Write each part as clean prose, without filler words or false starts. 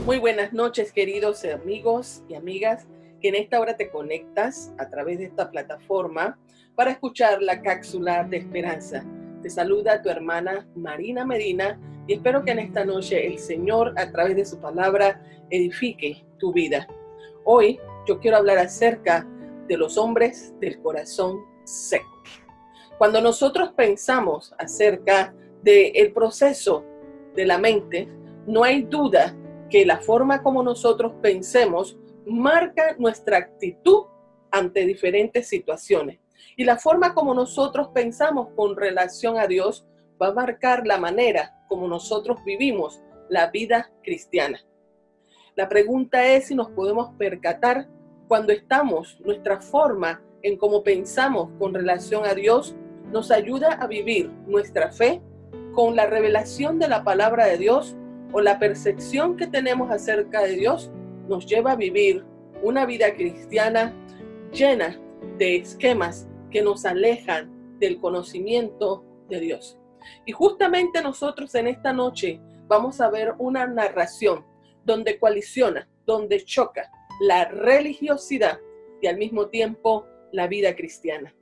Muy buenas noches, queridos amigos y amigas, que en esta hora te conectas a través de esta plataforma para escuchar la cápsula de esperanza. Te saluda tu hermana Marina Medina y espero que en esta noche el Señor, a través de su palabra, edifique tu vida. Hoy yo quiero hablar acerca de los hombres del corazón seco. Cuando nosotros pensamos acerca del proceso de la mente, no hay duda que la forma como nosotros pensemos marca nuestra actitud ante diferentes situaciones. Y la forma como nosotros pensamos con relación a Dios va a marcar la manera como nosotros vivimos la vida cristiana. La pregunta es si nos podemos percatar cuando nuestra forma en cómo pensamos con relación a Dios nos ayuda a vivir nuestra fe con la revelación de la palabra de Dios, o la percepción que tenemos acerca de Dios nos lleva a vivir una vida cristiana llena de esquemas que nos alejan del conocimiento de Dios. Y justamente nosotros en esta noche vamos a ver una narración donde colisiona, donde choca la religiosidad y al mismo tiempo la vida cristiana.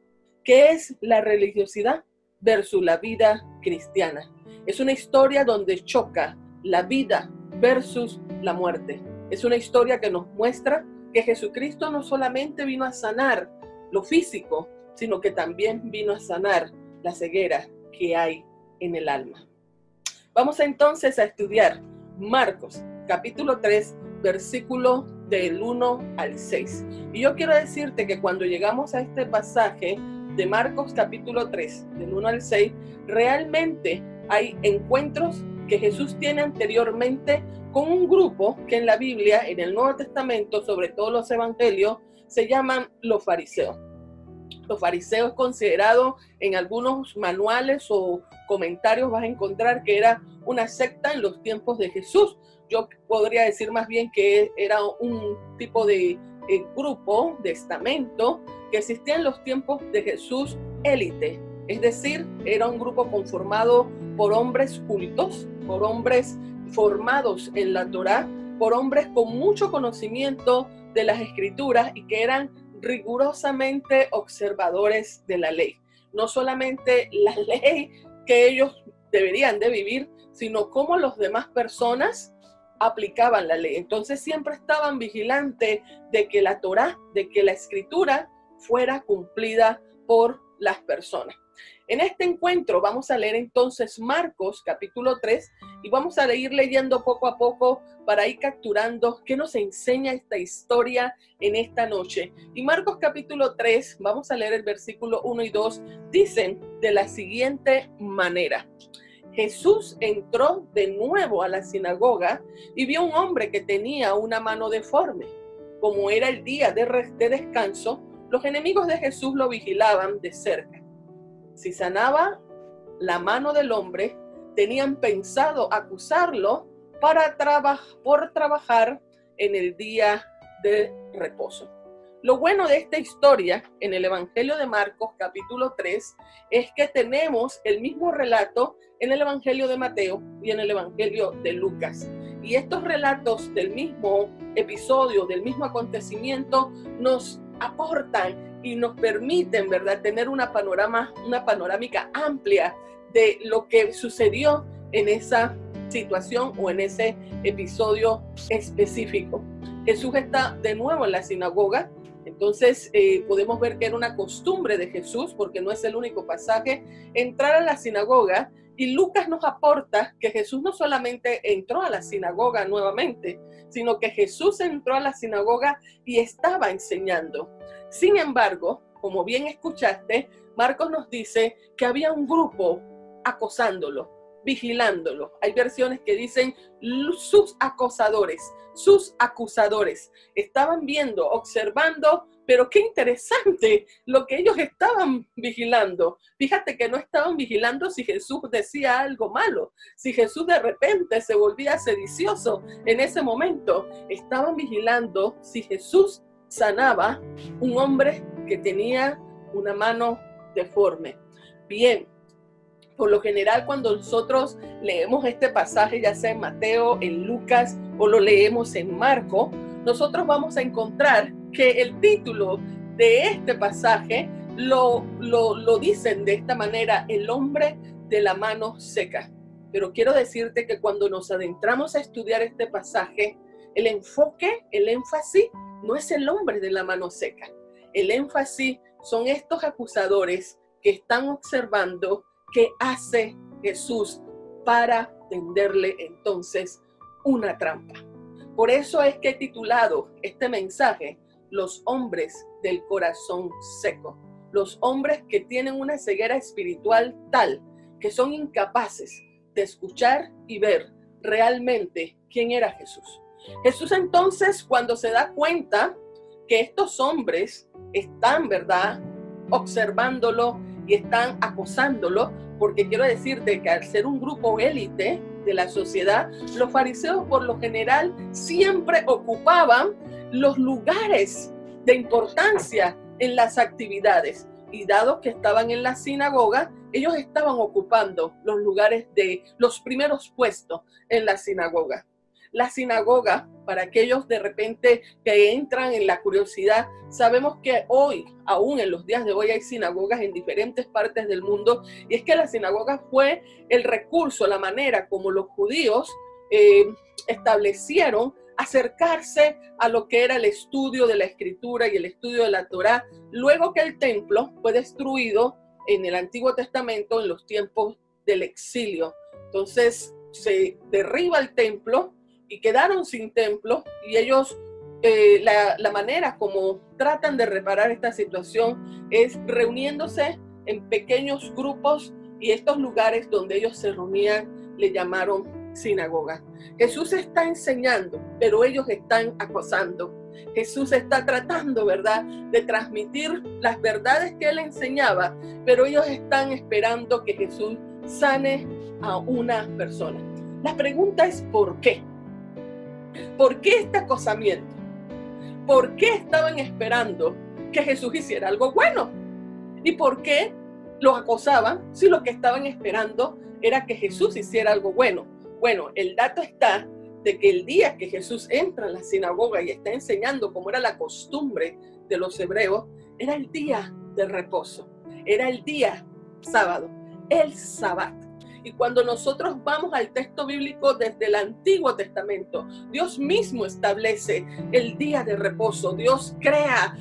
¿Qué es la religiosidad versus la vida cristiana? Es una historia donde choca la vida versus la muerte. Es una historia que nos muestra que Jesucristo no solamente vino a sanar lo físico, sino que también vino a sanar la ceguera que hay en el alma. Vamos entonces a estudiar Marcos, capítulo 3, versículo del 1 al 6. Y yo quiero decirte que cuando llegamos a este pasaje de Marcos, capítulo 3, del 1 al 6, realmente hay encuentros que Jesús tiene anteriormente con un grupo que en la Biblia, en el Nuevo Testamento, sobre todo los evangelios, se llaman los fariseos. Los fariseos considerados en algunos manuales o comentarios vas a encontrar que era una secta en los tiempos de Jesús. Yo podría decir más bien que era un tipo de grupo, de estamento, que existía en los tiempos de Jesús, élite. Es decir, era un grupo conformado por hombres cultos, por hombres formados en la Torá, por hombres con mucho conocimiento de las escrituras y que eran rigurosamente observadores de la ley. No solamente la ley que ellos deberían de vivir, sino cómo las demás personas aplicaban la ley. Entonces siempre estaban vigilantes de que la Torá, de que la escritura fuera cumplida por las personas. En este encuentro vamos a leer entonces Marcos capítulo 3 y vamos a ir leyendo poco a poco para ir capturando qué nos enseña esta historia en esta noche. Y Marcos capítulo 3, vamos a leer el versículo 1 y 2, dicen de la siguiente manera: Jesús entró de nuevo a la sinagoga y vio un hombre que tenía una mano deforme. Como era el día de descanso, los enemigos de Jesús lo vigilaban de cerca. Si sanaba la mano del hombre, tenían pensado acusarlo por trabajar en el día de reposo. Lo bueno de esta historia en el Evangelio de Marcos, capítulo 3, es que tenemos el mismo relato en el Evangelio de Mateo y en el Evangelio de Lucas. Y estos relatos del mismo episodio, del mismo acontecimiento, nos aportan y nos permiten, ¿verdad?, tener una panorámica amplia de lo que sucedió en esa situación o en ese episodio específico. Jesús está de nuevo en la sinagoga. Entonces podemos ver que era una costumbre de Jesús, porque no es el único pasaje, entrar a la sinagoga. Y Lucas nos aporta que Jesús no solamente entró a la sinagoga nuevamente, sino que Jesús entró a la sinagoga y estaba enseñando. Sin embargo, como bien escuchaste, Marcos nos dice que había un grupo acosándolo, vigilándolo. Hay versiones que dicen sus acosadores, sus acusadores. Estaban viendo, observando, pero qué interesante lo que ellos estaban vigilando. Fíjate que no estaban vigilando si Jesús decía algo malo, si Jesús de repente se volvía sedicioso en ese momento. Estaban vigilando si Jesús sanaba un hombre que tenía una mano deforme. Bien, Por lo general, cuando nosotros leemos este pasaje, ya sea en Mateo, en Lucas o lo leemos en Marco, nosotros vamos a encontrar que el título de este pasaje lo dicen de esta manera: el hombre de la mano seca. Pero quiero decirte que cuando nos adentramos a estudiar este pasaje, el enfoque, el énfasis no es el hombre de la mano seca. El énfasis son estos acusadores que están observando qué hace Jesús para tenderle entonces una trampa. Por eso es que he titulado este mensaje: los hombres del corazón seco. Los hombres que tienen una ceguera espiritual tal que son incapaces de escuchar y ver realmente quién era Jesús. Jesús entonces, cuando se da cuenta que estos hombres están, ¿verdad?, observándolo y están acosándolo, porque quiero decirte que al ser un grupo élite de la sociedad, los fariseos por lo general siempre ocupaban los lugares de importancia en las actividades, y dado que estaban en la sinagoga, ellos estaban ocupando los lugares de los primeros puestos en la sinagoga. La sinagoga, para aquellos de repente que entran en la curiosidad, sabemos que hoy, aún en los días de hoy, hay sinagogas en diferentes partes del mundo, y es que la sinagoga fue el recurso, la manera como los judíos establecieron acercarse a lo que era el estudio de la escritura y el estudio de la Torá, luego que el templo fue destruido en el Antiguo Testamento en los tiempos del exilio. Entonces se derriba el templo y quedaron sin templo, y ellos, la manera como tratan de reparar esta situación es reuniéndose en pequeños grupos, y estos lugares donde ellos se reunían le llamaron sinagoga. Jesús está enseñando, pero ellos están acosando. Jesús está tratando, ¿verdad?, de transmitir las verdades que él enseñaba, pero ellos están esperando que Jesús sane a una persona. La pregunta es ¿por qué? ¿Por qué este acosamiento? ¿Por qué estaban esperando que Jesús hiciera algo bueno? ¿Y por qué los acosaban si lo que estaban esperando era que Jesús hiciera algo bueno? Bueno, el dato está de que el día que Jesús entra en la sinagoga y está enseñando, como era la costumbre de los hebreos, era el día de reposo, era el día sábado, el Sabbat. Y cuando nosotros vamos al texto bíblico desde el Antiguo Testamento, Dios mismo establece el día de reposo. Dios crea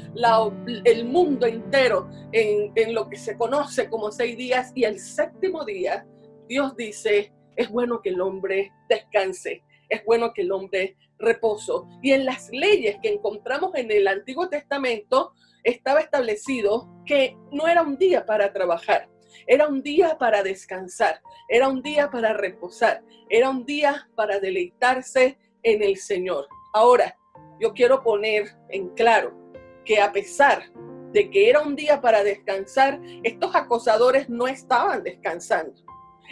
el mundo entero en lo que se conoce como 6 días, y el séptimo día Dios dice: es bueno que el hombre descanse, es bueno que el hombre reposo. Y en las leyes que encontramos en el Antiguo Testamento estaba establecido que no era un día para trabajar, era un día para descansar, era un día para reposar, era un día para deleitarse en el Señor. Ahora, yo quiero poner en claro que a pesar de que era un día para descansar, estos acosadores no estaban descansando.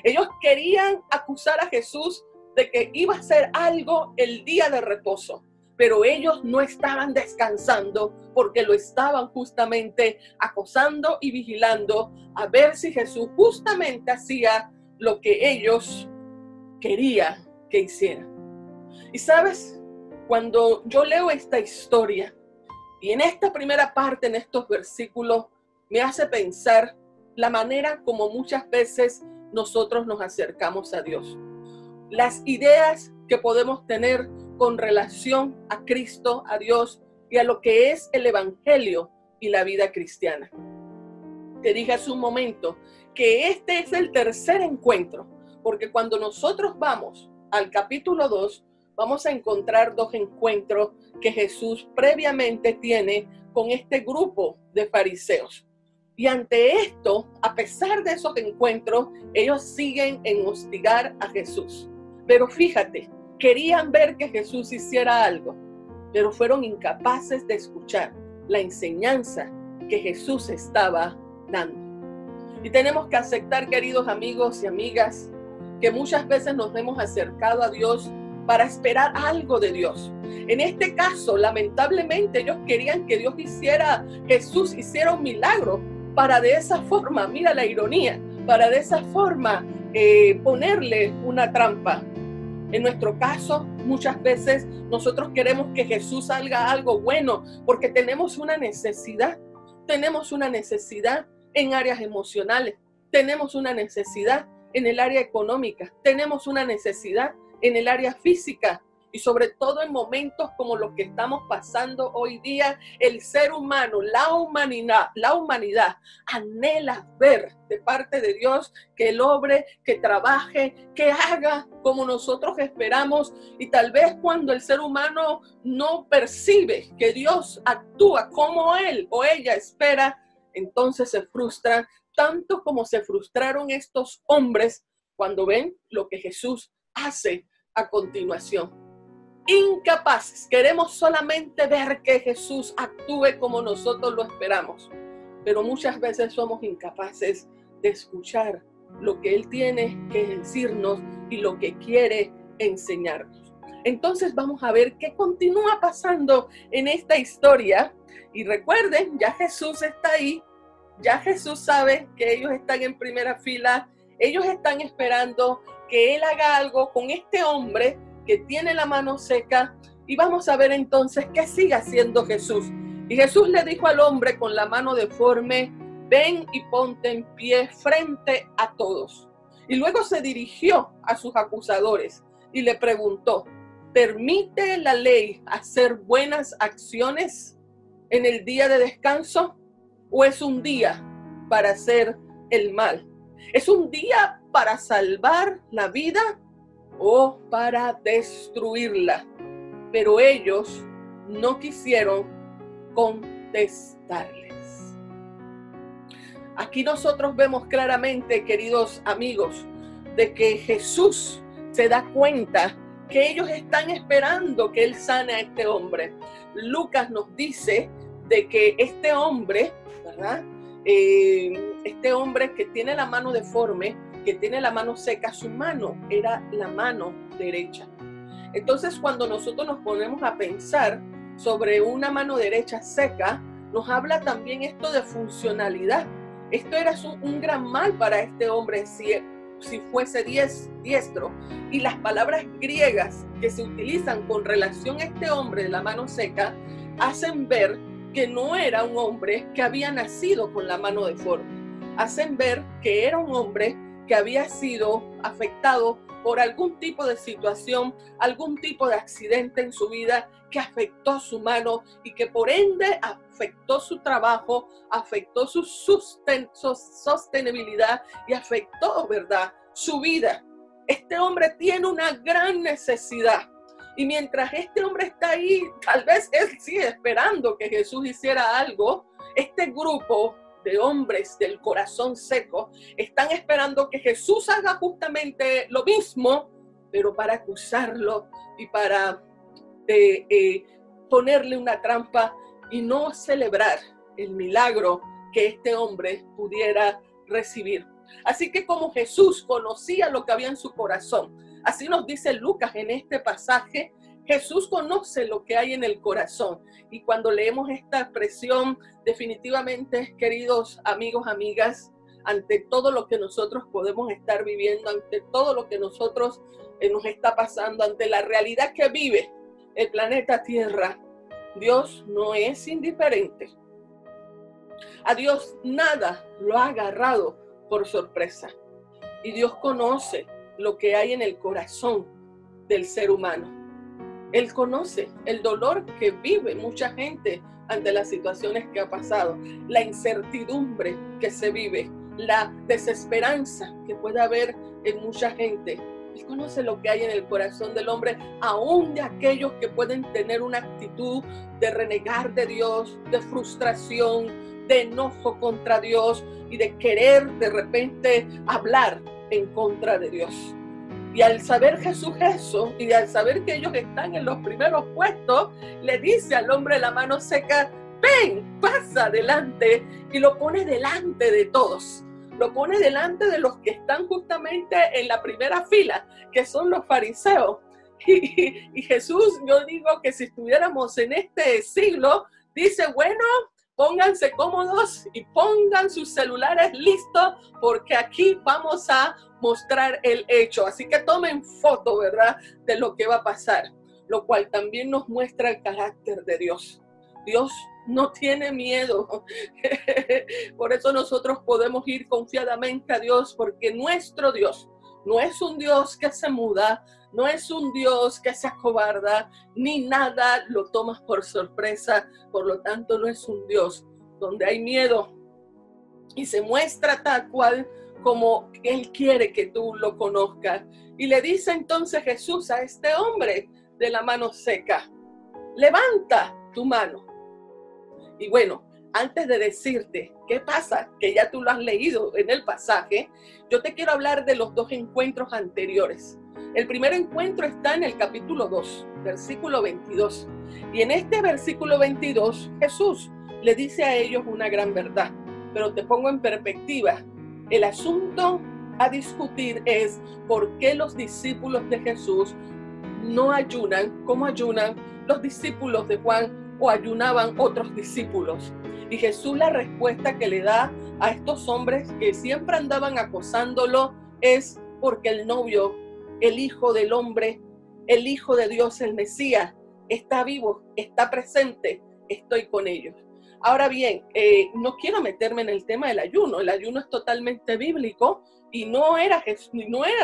Ellos querían acusar a Jesús de que iba a hacer algo el día de reposo, pero ellos no estaban descansando porque lo estaban justamente acosando y vigilando a ver si Jesús justamente hacía lo que ellos querían que hiciera. Y sabes, cuando yo leo esta historia y en esta primera parte, en estos versículos, me hace pensar la manera como muchas veces nosotros nos acercamos a Dios. Las ideas que podemos tener con relación a Cristo, a Dios y a lo que es el Evangelio y la vida cristiana. Te dije hace un momento que este es el tercer encuentro, porque cuando nosotros vamos al capítulo 2, vamos a encontrar 2 encuentros que Jesús previamente tiene con este grupo de fariseos. Y ante esto, a pesar de esos encuentros, ellos siguen en hostigar a Jesús. Pero fíjate, querían ver que Jesús hiciera algo, pero fueron incapaces de escuchar la enseñanza que Jesús estaba dando. Y tenemos que aceptar, queridos amigos y amigas, que muchas veces nos hemos acercado a Dios para esperar algo de Dios. En este caso, lamentablemente, ellos querían que Jesús hiciera un milagro, para de esa forma, mira la ironía, para de esa forma ponerle una trampa. En nuestro caso, muchas veces nosotros queremos que Jesús haga algo bueno porque tenemos una necesidad. Tenemos una necesidad en áreas emocionales, tenemos una necesidad en el área económica, tenemos una necesidad en el área física. Y sobre todo en momentos como los que estamos pasando hoy día, el ser humano, la humanidad anhela ver de parte de Dios que Él obre, que trabaje, que haga como nosotros esperamos. Y tal vez cuando el ser humano no percibe que Dios actúa como él o ella espera, entonces se frustran, tanto como se frustraron estos hombres cuando ven lo que Jesús hace a continuación. Incapaces, queremos solamente ver que Jesús actúe como nosotros lo esperamos, pero muchas veces somos incapaces de escuchar lo que Él tiene que decirnos y lo que quiere enseñarnos. Entonces vamos a ver qué continúa pasando en esta historia. Y recuerden, ya Jesús está ahí, ya Jesús sabe que ellos están en primera fila, ellos están esperando que Él haga algo con este hombre que tiene la mano seca, y vamos a ver entonces qué sigue haciendo Jesús. Y Jesús le dijo al hombre con la mano deforme: ven y ponte en pie frente a todos. Y luego se dirigió a sus acusadores y le preguntó: ¿permite la ley hacer buenas acciones en el día de descanso? ¿O es un día para hacer el mal? ¿Es un día para salvar la vida o para destruirla? Pero ellos no quisieron contestarles. Aquí nosotros vemos claramente, queridos amigos, de que Jesús se da cuenta que ellos están esperando que Él sane a este hombre. Lucas nos dice de que este hombre, ¿verdad? Este hombre que tiene la mano deforme, que tiene la mano seca, su mano era la mano derecha. Entonces, cuando nosotros nos ponemos a pensar sobre una mano derecha seca, nos habla también esto de funcionalidad. Esto era un gran mal para este hombre si fuese diestro. Y las palabras griegas que se utilizan con relación a este hombre de la mano seca hacen ver que no era un hombre que había nacido con la mano deforme. Hacen ver que era un hombre que había sido afectado por algún tipo de situación, algún tipo de accidente en su vida que afectó su mano y que por ende afectó su trabajo, afectó su sostenibilidad y afectó, ¿verdad?, su vida. Este hombre tiene una gran necesidad. Y mientras este hombre está ahí, tal vez él sigue esperando que Jesús hiciera algo. Este grupo de hombres del corazón seco están esperando que Jesús haga justamente lo mismo, pero para acusarlo y para ponerle una trampa y no celebrar el milagro que este hombre pudiera recibir. Así que como Jesús conocía lo que había en su corazón, así nos dice Lucas en este pasaje, Jesús conoce lo que hay en el corazón. Y cuando leemos esta expresión, definitivamente, queridos amigos, amigas, ante todo lo que nosotros podemos estar viviendo, ante todo lo que nosotros nos está pasando, ante la realidad que vive el planeta Tierra, Dios no es indiferente. A Dios nada lo ha agarrado por sorpresa. Y Dios conoce lo que hay en el corazón del ser humano. Él conoce el dolor que vive mucha gente ante las situaciones que ha pasado, la incertidumbre que se vive, la desesperanza que puede haber en mucha gente. Él conoce lo que hay en el corazón del hombre, aún de aquellos que pueden tener una actitud de renegar de Dios, de frustración, de enojo contra Dios y de querer de repente hablar en contra de Dios. Y al saber Jesús eso, y al saber que ellos están en los primeros puestos, le dice al hombre de la mano seca: ven, pasa adelante, y lo pone delante de todos. Lo pone delante de los que están justamente en la primera fila, que son los fariseos. Y Jesús, yo digo que si estuviéramos en este siglo, dice: bueno, Pónganse cómodos y pongan sus celulares listos porque aquí vamos a mostrar el hecho. Así que tomen foto, ¿verdad?, de lo que va a pasar, lo cual también nos muestra el carácter de Dios. Dios no tiene miedo. Por eso nosotros podemos ir confiadamente a Dios, porque nuestro Dios no es un Dios que se muda, no es un Dios que se acobarda, ni nada lo tomas por sorpresa. Por lo tanto, no es un Dios donde hay miedo y se muestra tal cual como Él quiere que tú lo conozcas. Y le dice entonces Jesús a este hombre de la mano seca: levanta tu mano. Y bueno, antes de decirte qué pasa, que ya tú lo has leído en el pasaje, yo te quiero hablar de los dos encuentros anteriores. El primer encuentro está en el capítulo 2, versículo 22. Y en este versículo 22, Jesús le dice a ellos una gran verdad. Pero te pongo en perspectiva. El asunto a discutir es por qué los discípulos de Jesús no ayunan como ayunan los discípulos de Juan o ayunaban otros discípulos. Y Jesús, la respuesta que le da a estos hombres que siempre andaban acosándolo es porque el novio, el Hijo del Hombre, el Hijo de Dios, el Mesías, está vivo, está presente, estoy con ellos. Ahora bien, no quiero meterme en el tema del ayuno. El ayuno es totalmente bíblico y no era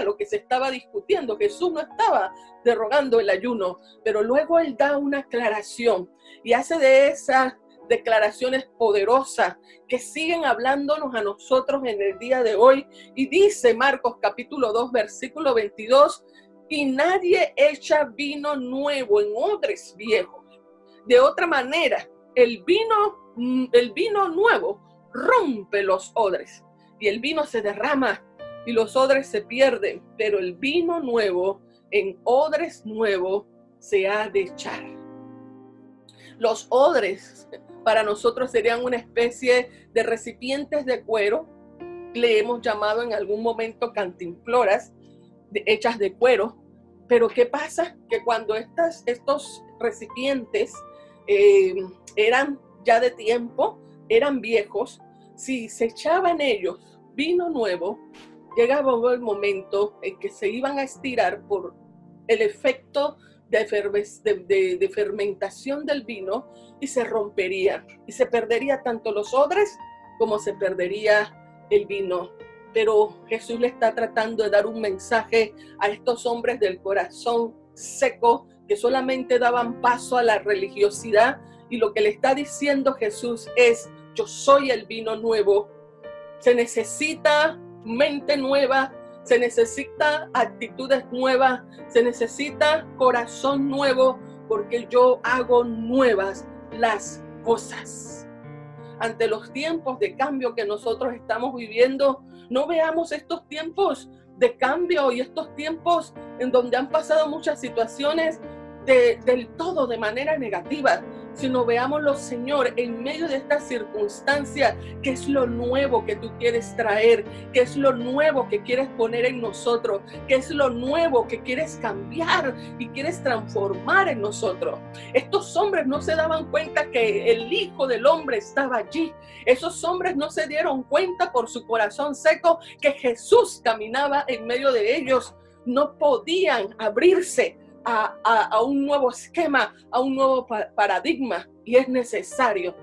lo que se estaba discutiendo. Jesús no estaba derogando el ayuno, pero luego Él da una aclaración y hace de esas declaraciones poderosas que siguen hablándonos a nosotros en el día de hoy. Y dice Marcos capítulo 2, versículo 22, y nadie echa vino nuevo en odres viejos. De otra manera, el vino nuevo rompe los odres y el vino se derrama y los odres se pierden, pero el vino nuevo en odres nuevos se ha de echar. Los odres para nosotros serían una especie de recipientes de cuero, le hemos llamado en algún momento cantimploras hechas de cuero. Pero ¿qué pasa? Que cuando estos recipientes eran ya de tiempo, eran viejos, si se echaba en ellos vino nuevo, llegaba el momento en que se iban a estirar por el efecto de fermentación del vino y se rompería y se perdería tanto los odres como se perdería el vino. Pero Jesús le está tratando de dar un mensaje a estos hombres del corazón seco que solamente daban paso a la religiosidad, y lo que le está diciendo Jesús es: yo soy el vino nuevo. Se necesita mente nueva, se necesita actitudes nuevas, se necesita corazón nuevo, porque yo hago nuevas las cosas. Ante los tiempos de cambio que nosotros estamos viviendo, no veamos estos tiempos de cambio y estos tiempos en donde han pasado muchas situaciones del todo de manera negativa, sino veámoslo, Señor, en medio de esta circunstancia, qué es lo nuevo que tú quieres traer, qué es lo nuevo que quieres poner en nosotros, qué es lo nuevo que quieres cambiar y quieres transformar en nosotros. Estos hombres no se daban cuenta que el Hijo del Hombre estaba allí. Esos hombres no se dieron cuenta por su corazón seco que Jesús caminaba en medio de ellos. No podían abrirse a un nuevo esquema, a un nuevo paradigma, y es necesario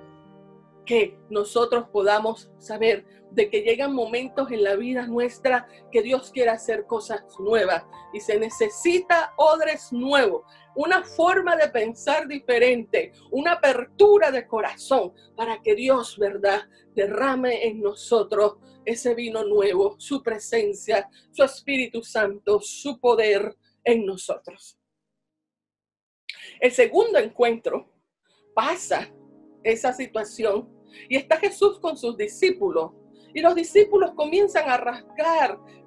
que nosotros podamos saber de que llegan momentos en la vida nuestra que Dios quiere hacer cosas nuevas y se necesita odres nuevos, una forma de pensar diferente, una apertura de corazón para que Dios, ¿verdad?, derrame en nosotros ese vino nuevo, su presencia, su Espíritu Santo, su poder en nosotros. El segundo encuentro pasa esa situación y está Jesús con sus discípulos, y los discípulos comienzan a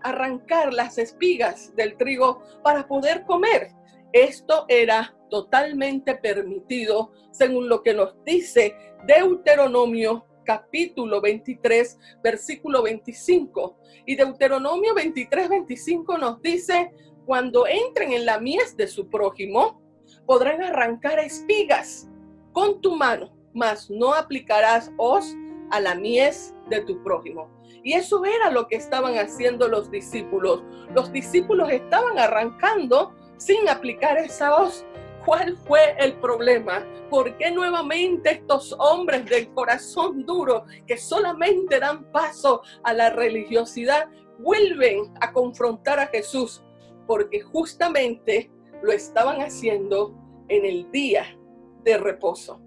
arrancar las espigas del trigo para poder comer. Esto era totalmente permitido según lo que nos dice Deuteronomio capítulo 23, versículo 25. Y Deuteronomio 23, 25 nos dice: cuando entren en la mies de su prójimo, podrán arrancar espigas con tu mano mas no aplicarás hoz a la mies de tu prójimo. Y eso era lo que estaban haciendo los discípulos. Los discípulos estaban arrancando sin aplicar esa hoz. ¿Cuál fue el problema? ¿Por qué nuevamente estos hombres del corazón duro que solamente dan paso a la religiosidad vuelven a confrontar a Jesús? Porque justamente lo estaban haciendo en el día de reposo.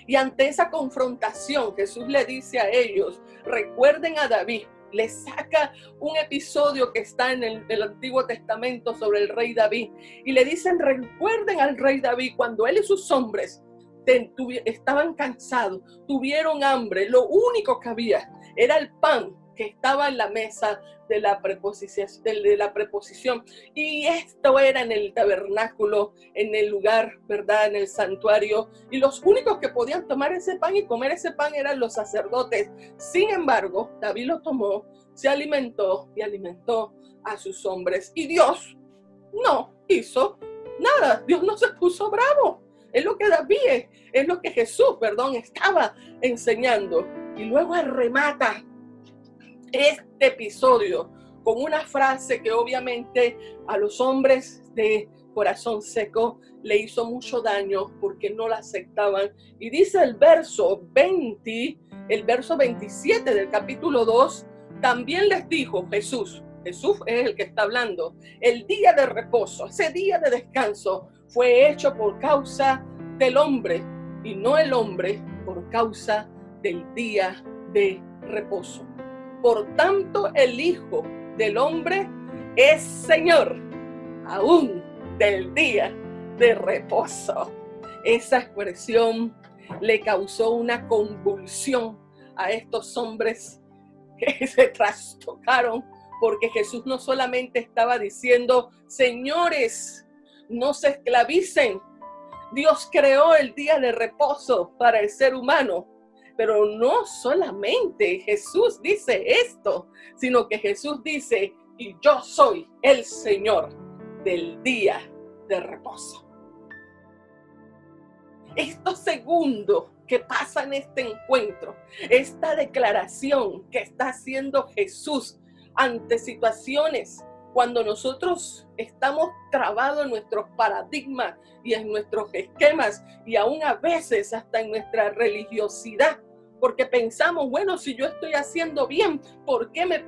Y ante esa confrontación, Jesús le dice a ellos, recuerden a David, les saca un episodio que está en el Antiguo Testamento sobre el rey David, y le dicen, recuerden al rey David, cuando él y sus hombres estaban cansados, tuvieron hambre, lo único que había era el pan que estaba en la mesa de la preposición, y esto era en el tabernáculo, en el lugar, ¿verdad?, en el santuario, y los únicos que podían tomar ese pan y comer ese pan eran los sacerdotes. Sin embargo, David lo tomó, se alimentó y alimentó a sus hombres, y Dios no hizo nada. Dios no se puso bravo. Es lo que David, es lo que Jesús, estaba enseñando. Y luego remata este episodio con una frase que obviamente a los hombres de corazón seco le hizo mucho daño porque no la aceptaban. Y dice el verso 27 del capítulo 2, también les dijo Jesús es el que está hablando, el día de reposo, ese día de descanso fue hecho por causa del hombre y no el hombre por causa del día de reposo. Por tanto, el Hijo del Hombre es Señor aún del día de reposo. Esa expresión le causó una convulsión a estos hombres que se trastocaron, porque Jesús no solamente estaba diciendo, señores, no se esclavicen. Dios creó el día de reposo para el ser humano. Pero no solamente Jesús dice esto, sino que Jesús dice, y yo soy el Señor del día de reposo. Esto segundo que pasa en este encuentro, esta declaración que está haciendo Jesús ante situaciones cuando nosotros estamos trabados en nuestros paradigmas y en nuestros esquemas y aún a veces hasta en nuestra religiosidad, porque pensamos, bueno, si yo estoy haciendo bien, ¿por qué me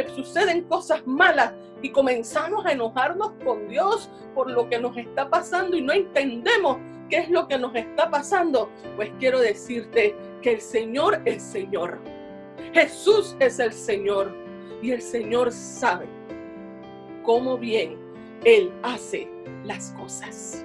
suceden cosas malas? Y comenzamos a enojarnos con Dios por lo que nos está pasando y no entendemos qué es lo que nos está pasando. Pues quiero decirte que el Señor es Señor. Jesús es el Señor y el Señor sabe cómo bien Él hace las cosas.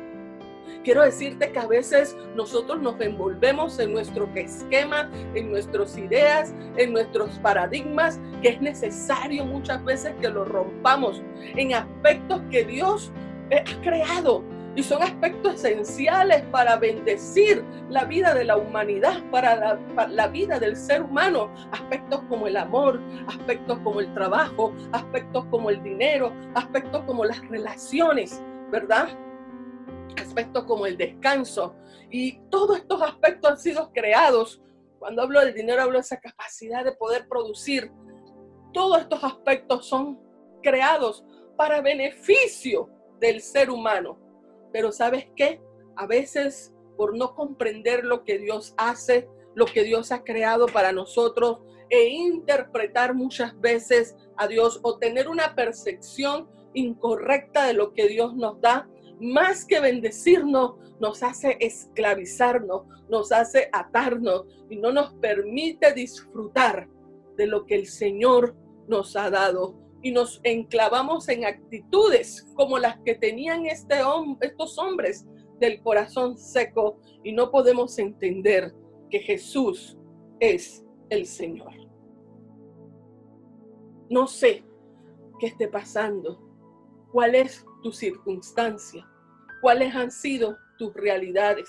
Quiero decirte que a veces nosotros nos envolvemos en nuestro esquema, en nuestras ideas, en nuestros paradigmas, que es necesario muchas veces que lo rompamos en aspectos que Dios ha creado y son aspectos esenciales para bendecir la vida de la humanidad, para la vida del ser humano. Aspectos como el amor, aspectos como el trabajo, aspectos como el dinero, aspectos como las relaciones, ¿verdad? Aspectos como el descanso, y todos estos aspectos han sido creados. Cuando hablo del dinero, hablo de esa capacidad de poder producir. Todos estos aspectos son creados para beneficio del ser humano. Pero ¿sabes qué? A veces, por no comprender lo que Dios hace, lo que Dios ha creado para nosotros, e interpretar muchas veces a Dios o tener una percepción incorrecta de lo que Dios nos da, más que bendecirnos, nos hace esclavizarnos, nos hace atarnos y no nos permite disfrutar de lo que el Señor nos ha dado. Y nos enclavamos en actitudes como las que tenían estos hombres del corazón seco, y no podemos entender que Jesús es el Señor. No sé qué esté pasando, cuál es tu circunstancia, cuáles han sido tus realidades,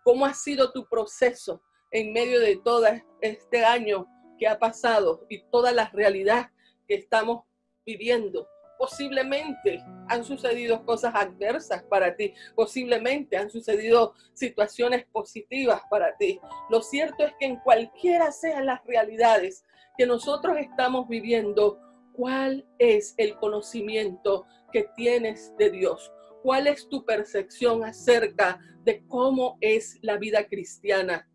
cómo ha sido tu proceso en medio de todo este año que ha pasado y toda la realidad que estamos viviendo Posiblemente han sucedido cosas adversas para ti, posiblemente han sucedido situaciones positivas para ti. Lo cierto es que en cualquiera sean las realidades que nosotros estamos viviendo, ¿cuál es el conocimiento que tienes de Dios? ¿Cuál es tu percepción acerca de cómo es la vida cristiana?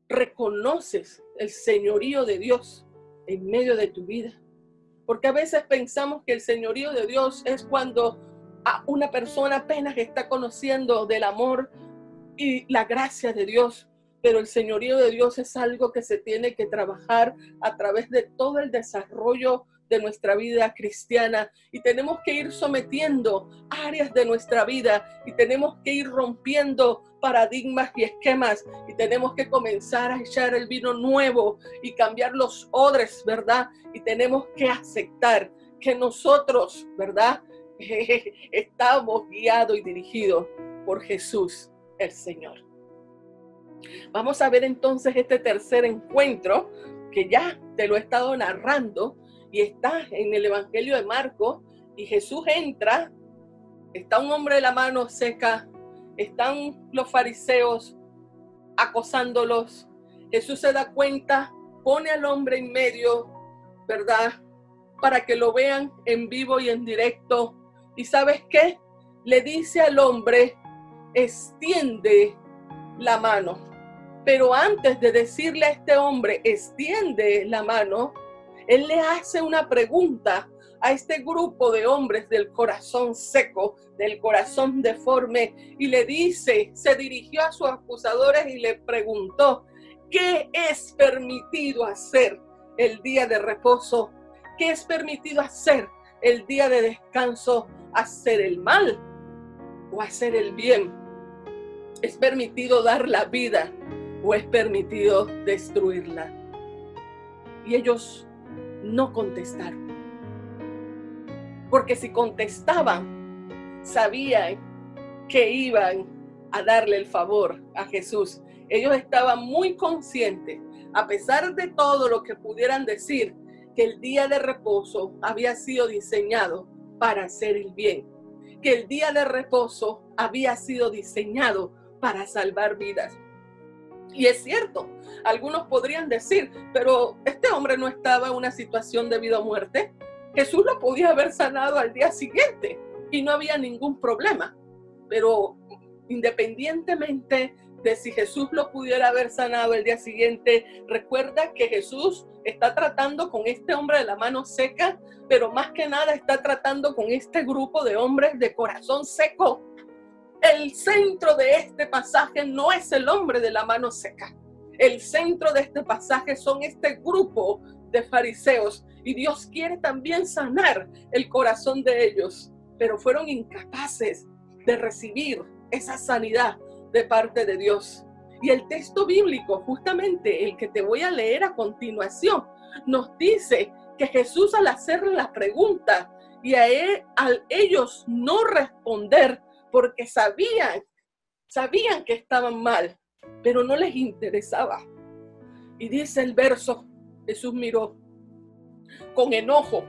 ¿Reconoces el señorío de Dios en medio de tu vida? Porque a veces pensamos que el señorío de Dios es cuando a una persona apenas está conociendo del amor y la gracia de Dios. Pero el señorío de Dios es algo que se tiene que trabajar a través de todo el desarrollo de nuestra vida cristiana, y tenemos que ir sometiendo áreas de nuestra vida y tenemos que ir rompiendo paradigmas y esquemas, y tenemos que comenzar a echar el vino nuevo y cambiar los odres, ¿verdad? Y tenemos que aceptar que nosotros, ¿verdad? Estamos guiados y dirigidos por Jesús el Señor. Vamos a ver entonces este tercer encuentro que ya te lo he estado narrando y está en el Evangelio de Marcos. Y Jesús entra, está un hombre de la mano seca, están los fariseos acosándolos. Jesús se da cuenta, pone al hombre en medio, ¿verdad? Para que lo vean en vivo y en directo. ¿Y sabes qué? Le dice al hombre, extiende la mano. Pero antes de decirle a este hombre, extiende la mano, él le hace una pregunta a este grupo de hombres del corazón seco, del corazón deforme, y le dice, se dirigió a sus acusadores y le preguntó, ¿qué es permitido hacer el día de reposo? ¿Qué es permitido hacer el día de descanso? ¿Hacer el mal o hacer el bien? ¿Es permitido dar la vida o es permitido destruirla? Y ellos no contestaron. Porque si contestaban, sabían que iban a darle el favor a Jesús. Ellos estaban muy conscientes, a pesar de todo lo que pudieran decir, que el día de reposo había sido diseñado para hacer el bien. Que el día de reposo había sido diseñado para salvar vidas. Y es cierto, algunos podrían decir, pero este hombre no estaba en una situación de vida o muerte. Jesús lo podía haber sanado al día siguiente y no había ningún problema. Pero independientemente de si Jesús lo pudiera haber sanado el día siguiente, recuerda que Jesús está tratando con este hombre de la mano seca, pero más que nada está tratando con este grupo de hombres de corazón seco. El centro de este pasaje no es el hombre de la mano seca. El centro de este pasaje son este grupo de fariseos, y Dios quiere también sanar el corazón de ellos, pero fueron incapaces de recibir esa sanidad de parte de Dios. Y el texto bíblico, justamente el que te voy a leer a continuación, nos dice que Jesús, al hacerle la pregunta y al ellos no responder, porque sabían que estaban mal, pero no les interesaba. Y dice el verso, Jesús miró con enojo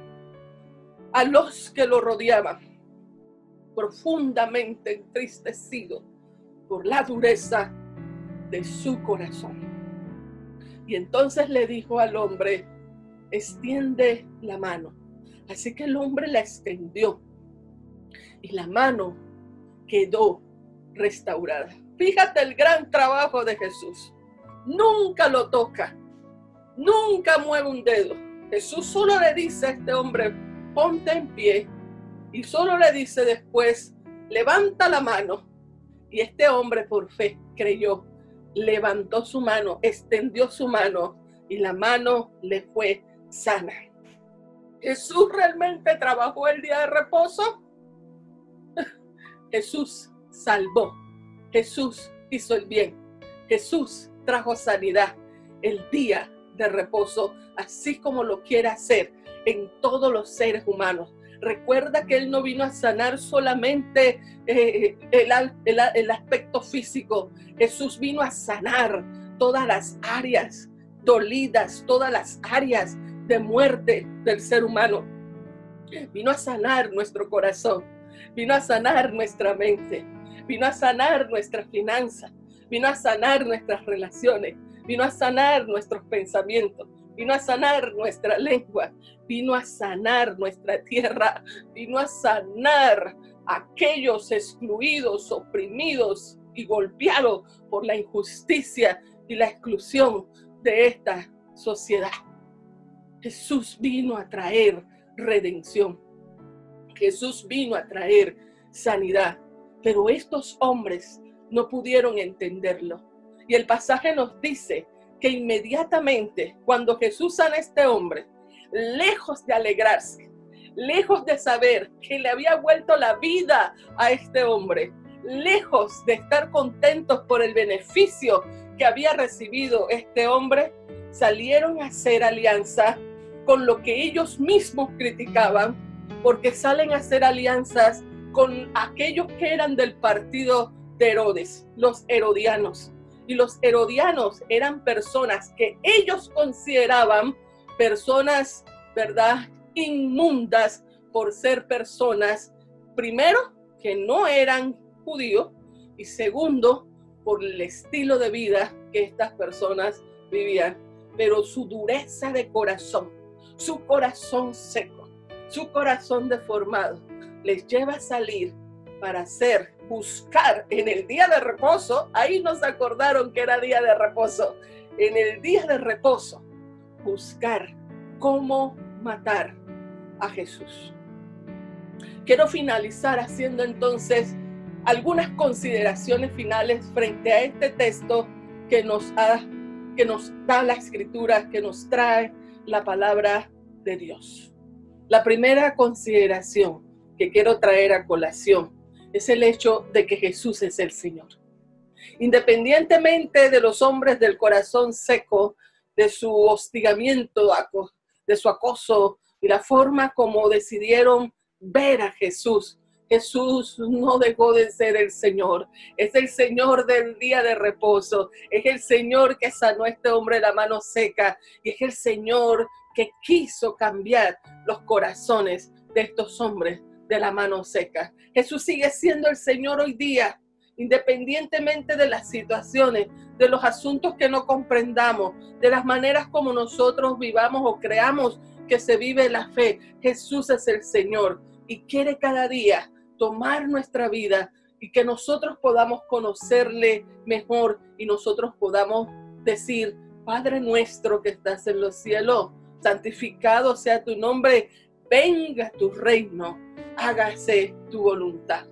a los que lo rodeaban, profundamente entristecido por la dureza de su corazón. Y entonces le dijo al hombre, extiende la mano. Así que el hombre la extendió y la mano quedó restaurada. Fíjate el gran trabajo de Jesús. Nunca lo toca, nunca mueve un dedo. Jesús solo le dice a este hombre, ponte en pie, y solo le dice después, levanta la mano. Y este hombre por fe creyó, levantó su mano, extendió su mano, y la mano le fue sana. ¿Jesús realmente trabajó el día de reposo? Jesús salvó, Jesús hizo el bien, Jesús trajo sanidad el día de reposo, así como lo quiere hacer en todos los seres humanos. Recuerda que Él no vino a sanar solamente el aspecto físico. Jesús vino a sanar todas las áreas dolidas, todas las áreas de muerte del ser humano. Vino a sanar nuestro corazón, vino a sanar nuestra mente, vino a sanar nuestras finanzas, vino a sanar nuestras relaciones, vino a sanar nuestros pensamientos, vino a sanar nuestra lengua, vino a sanar nuestra tierra, vino a sanar a aquellos excluidos, oprimidos y golpeados por la injusticia y la exclusión de esta sociedad. Jesús vino a traer redención. Jesús vino a traer sanidad, pero estos hombres no pudieron entenderlo. Y el pasaje nos dice que inmediatamente cuando Jesús sana a este hombre, lejos de alegrarse, lejos de saber que le había vuelto la vida a este hombre, lejos de estar contentos por el beneficio que había recibido este hombre, salieron a hacer alianza con lo que ellos mismos criticaban, porque salen a hacer alianzas con aquellos que eran del partido de Herodes, los herodianos. Y los herodianos eran personas que ellos consideraban personas, ¿verdad?, inmundas por ser personas, primero, que no eran judíos, y segundo, por el estilo de vida que estas personas vivían. Pero su dureza de corazón, su corazón seco, su corazón deformado, les lleva a salir para buscar en el día de reposo. Ahí nos acordaron que era día de reposo. En el día de reposo, buscar cómo matar a Jesús. Quiero finalizar haciendo entonces algunas consideraciones finales frente a este texto que nos da la Escritura, que nos trae la palabra de Dios. La primera consideración que quiero traer a colación es el hecho de que Jesús es el Señor. Independientemente de los hombres del corazón seco, de su hostigamiento, de su acoso y la forma como decidieron ver a Jesús, Jesús no dejó de ser el Señor. Es el Señor del día de reposo. Es el Señor que sanó a este hombre de la mano seca. Y es el Señor que quiso cambiar los corazones de estos hombres de la mano seca. Jesús sigue siendo el Señor hoy día, independientemente de las situaciones, de los asuntos que no comprendamos, de las maneras como nosotros vivamos o creamos que se vive la fe. Jesús es el Señor y quiere cada día tomar nuestra vida y que nosotros podamos conocerle mejor y nosotros podamos decir: Padre nuestro que estás en los cielos, santificado sea tu nombre, venga tu reino, hágase tu voluntad.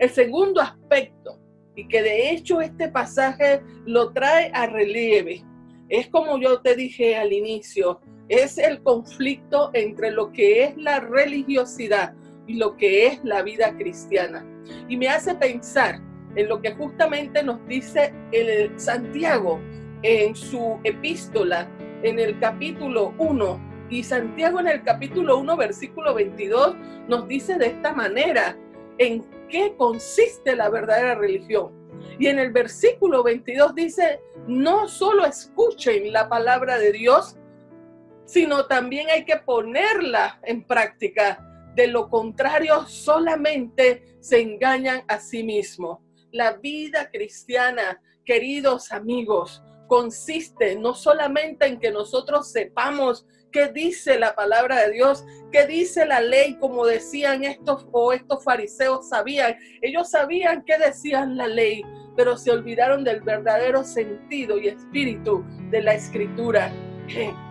El segundo aspecto, y que de hecho este pasaje lo trae a relieve, es como yo te dije al inicio, es el conflicto entre lo que es la religiosidad y lo que es la vida cristiana. Y me hace pensar en lo que justamente nos dice el Santiago en su epístola, en el capítulo 1. Y Santiago en el capítulo 1, versículo 22, nos dice de esta manera: ¿en qué consiste la verdadera religión? Y en el versículo 22 dice: no solo escuchen la palabra de Dios, sino también hay que ponerla en práctica. De lo contrario, solamente se engañan a sí mismos. La vida cristiana, queridos amigos, consiste no solamente en que nosotros sepamos qué dice la palabra de Dios, qué dice la ley, como decían estos fariseos sabían. Ellos sabían qué decían la ley, pero se olvidaron del verdadero sentido y espíritu de la Escritura.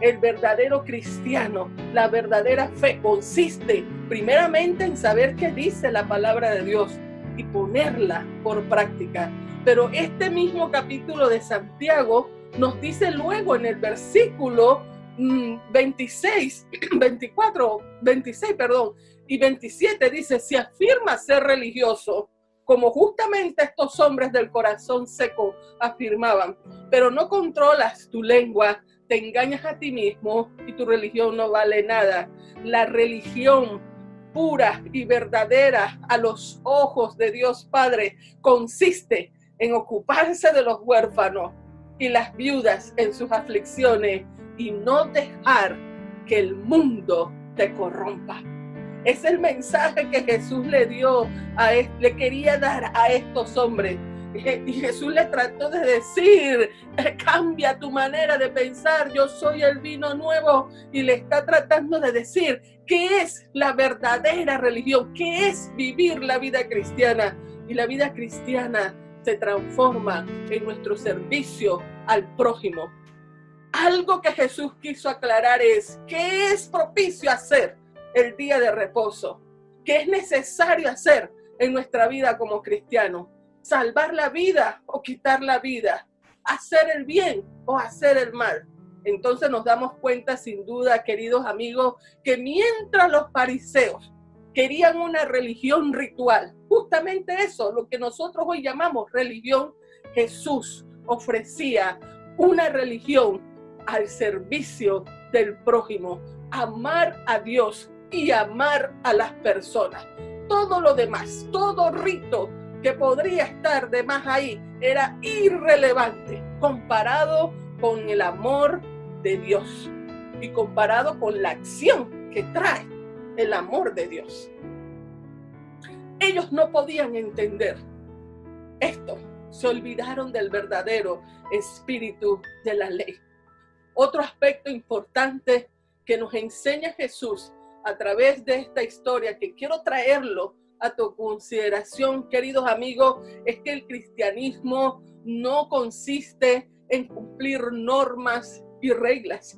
El verdadero cristiano, la verdadera fe consiste primeramente en saber qué dice la palabra de Dios y ponerla por práctica. Pero este mismo capítulo de Santiago nos dice luego en el versículo 26 y 27, dice: si afirmas ser religioso, como justamente estos hombres del corazón seco afirmaban, pero no controlas tu lengua, te engañas a ti mismo y tu religión no vale nada. La religión pura y verdadera a los ojos de Dios Padre consiste en ocuparse de los huérfanos y las viudas en sus aflicciones y no dejar que el mundo te corrompa. Es el mensaje que Jesús le quería dar a estos hombres. Y Jesús le trató de decir, cambia tu manera de pensar, yo soy el vino nuevo. Y le está tratando de decir qué es la verdadera religión, qué es vivir la vida cristiana. Y la vida cristiana se transforma en nuestro servicio al prójimo. Algo que Jesús quiso aclarar es, ¿qué es propicio hacer el día de reposo? ¿Qué es necesario hacer en nuestra vida como cristianos? ¿Salvar la vida o quitar la vida? ¿Hacer el bien o hacer el mal? Entonces nos damos cuenta sin duda, queridos amigos, que mientras los fariseos querían una religión ritual, justamente eso, lo que nosotros hoy llamamos religión, Jesús ofrecía una religión al servicio del prójimo, amar a Dios y amar a las personas. Todo lo demás, todo rito que podría estar de más ahí, era irrelevante comparado con el amor de Dios y comparado con la acción que trae el amor de Dios. Ellos no podían entender esto, se olvidaron del verdadero espíritu de la ley. Otro aspecto importante que nos enseña Jesús a través de esta historia, que quiero traerlo a tu consideración, queridos amigos, es que el cristianismo no consiste en cumplir normas y reglas.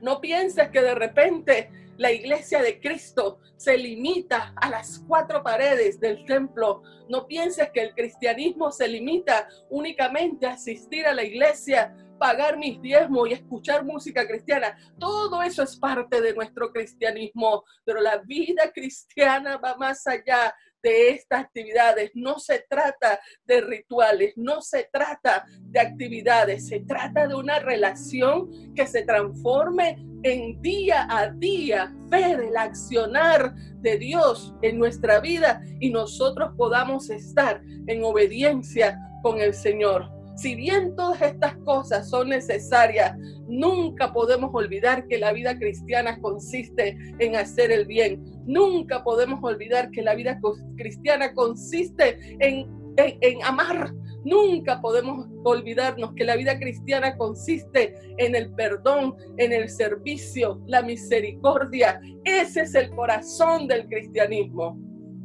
No pienses que de repente la iglesia de Cristo se limita a las 4 paredes del templo. No pienses que el cristianismo se limita únicamente a asistir a la iglesia, pagar mis diezmos y escuchar música cristiana. Todo eso es parte de nuestro cristianismo, pero la vida cristiana va más allá de estas actividades. No se trata de rituales, no se trata de actividades, se trata de una relación que se transforme en día a día, ver el accionar de Dios en nuestra vida y nosotros podamos estar en obediencia con el Señor. Si bien todas estas cosas son necesarias, nunca podemos olvidar que la vida cristiana consiste en hacer el bien. Nunca podemos olvidar que la vida cristiana consiste en amar. Nunca podemos olvidarnos que la vida cristiana consiste en el perdón, en el servicio, la misericordia. Ese es el corazón del cristianismo.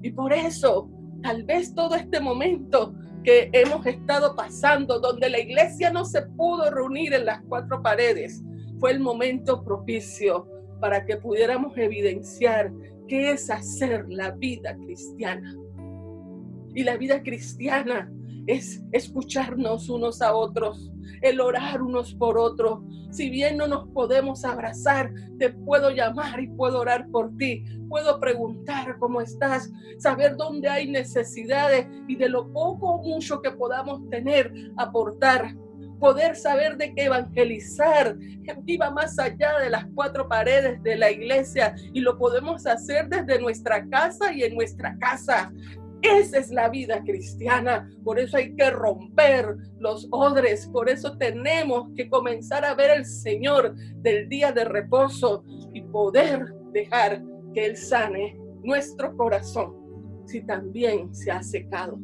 Y por eso, tal vez todo este momento que hemos estado pasando, donde la iglesia no se pudo reunir en las 4 paredes, fue el momento propicio para que pudiéramos evidenciar qué es hacer la vida cristiana. Y la vida cristiana es escucharnos unos a otros, el orar unos por otros. Si bien no nos podemos abrazar, te puedo llamar y puedo orar por ti. Puedo preguntar cómo estás, saber dónde hay necesidades y de lo poco o mucho que podamos tener, aportar. Poder saber de que evangelizar viva más allá de las 4 paredes de la iglesia y lo podemos hacer desde nuestra casa y en nuestra casa. Esa es la vida cristiana, por eso hay que romper los odres, por eso tenemos que comenzar a ver al Señor del día de reposo y poder dejar que Él sane nuestro corazón si también se ha secado.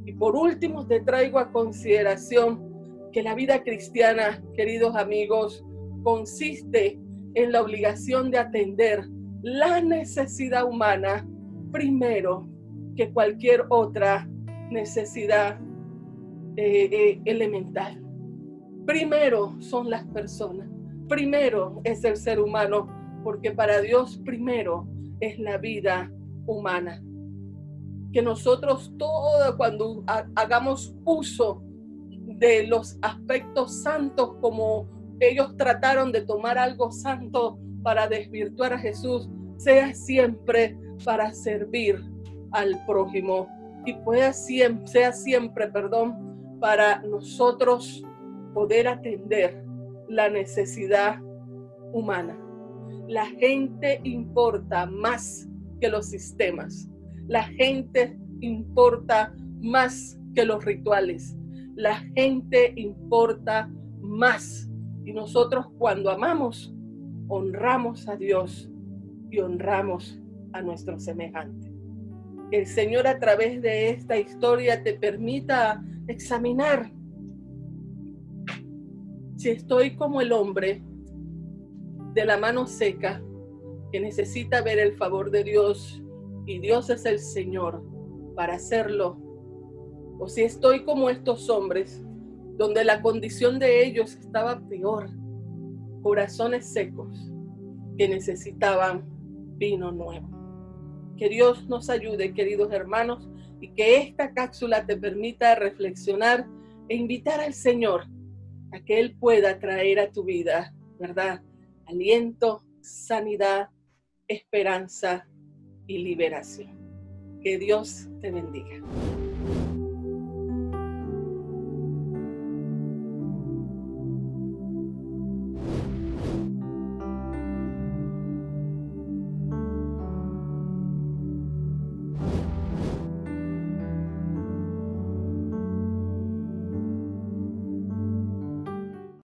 Y por último te traigo a consideración que la vida cristiana, queridos amigos, consiste en la obligación de atender la necesidad humana primero que cualquier otra necesidad elemental. Primero son las personas, primero es el ser humano, porque para Dios primero es la vida humana. Que nosotros todos cuando hagamos uso de los aspectos santos, como ellos trataron de tomar algo santo para desvirtuar a Jesús, sea siempre para servir al prójimo y sea siempre, para nosotros poder atender la necesidad humana. La gente importa más que los sistemas. La gente importa más que los rituales. La gente importa más. Y nosotros cuando amamos, honramos a Dios y honramos a nuestro semejante. Que el Señor a través de esta historia te permita examinar si estoy como el hombre de la mano seca que necesita ver el favor de Dios y Dios es el Señor para hacerlo, o si estoy como estos hombres donde la condición de ellos estaba peor, corazones secos que necesitaban vino nuevo. Que Dios nos ayude, queridos hermanos, y que esta cápsula te permita reflexionar e invitar al Señor a que Él pueda traer a tu vida, ¿verdad? Aliento, sanidad, esperanza y liberación. Que Dios te bendiga.